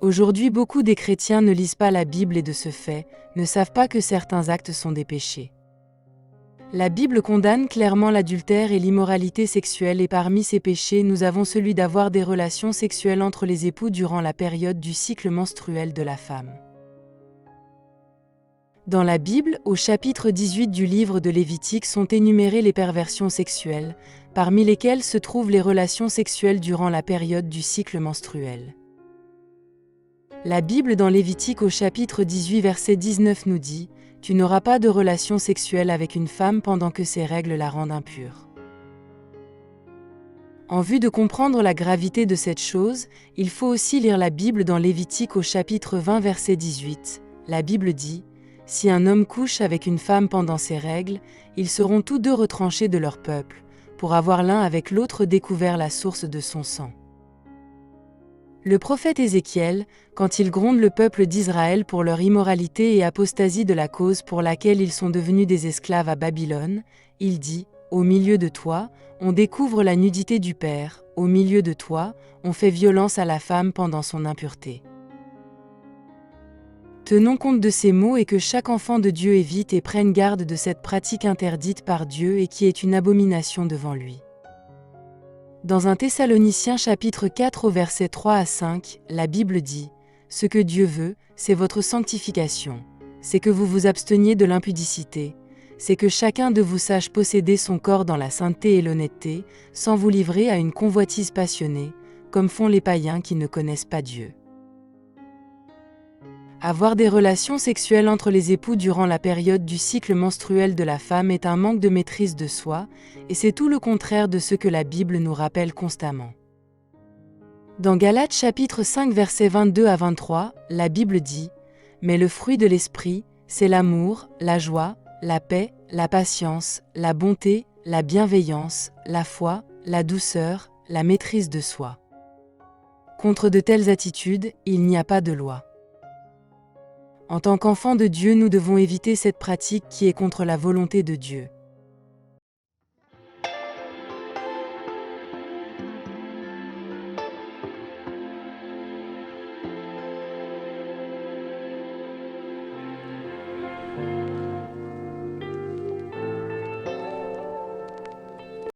Aujourd'hui, beaucoup des chrétiens ne lisent pas la Bible et de ce fait, ne savent pas que certains actes sont des péchés. La Bible condamne clairement l'adultère et l'immoralité sexuelle et parmi ces péchés, nous avons celui d'avoir des relations sexuelles entre les époux durant la période du cycle menstruel de la femme. Dans la Bible, au chapitre 18 du livre de Lévitique sont énumérées les perversions sexuelles, parmi lesquelles se trouvent les relations sexuelles durant la période du cycle menstruel. La Bible dans Lévitique au chapitre 18 verset 19 nous dit « Tu n'auras pas de relation sexuelle avec une femme pendant que ses règles la rendent impure ». En vue de comprendre la gravité de cette chose, il faut aussi lire la Bible dans Lévitique au chapitre 20 verset 18. La Bible dit « Si un homme couche avec une femme pendant ses règles, ils seront tous deux retranchés de leur peuple, pour avoir l'un avec l'autre découvert la source de son sang. » Le prophète Ézéchiel, quand il gronde le peuple d'Israël pour leur immoralité et apostasie de la cause pour laquelle ils sont devenus des esclaves à Babylone, il dit « Au milieu de toi, on découvre la nudité du père, au milieu de toi, on fait violence à la femme pendant son impureté. » Tenons compte de ces mots et que chaque enfant de Dieu évite et prenne garde de cette pratique interdite par Dieu et qui est une abomination devant lui. Dans 1 Thessaloniciens chapitre 4 au verset 3 à 5, la Bible dit « Ce que Dieu veut, c'est votre sanctification, c'est que vous vous absteniez de l'impudicité, c'est que chacun de vous sache posséder son corps dans la sainteté et l'honnêteté, sans vous livrer à une convoitise passionnée, comme font les païens qui ne connaissent pas Dieu. » Avoir des relations sexuelles entre les époux durant la période du cycle menstruel de la femme est un manque de maîtrise de soi, et c'est tout le contraire de ce que la Bible nous rappelle constamment. Dans Galates chapitre 5 versets 22 à 23, la Bible dit « Mais le fruit de l'esprit, c'est l'amour, la joie, la paix, la patience, la bonté, la bienveillance, la foi, la douceur, la maîtrise de soi. Contre de telles attitudes, il n'y a pas de loi. » En tant qu'enfants de Dieu, nous devons éviter cette pratique qui est contre la volonté de Dieu.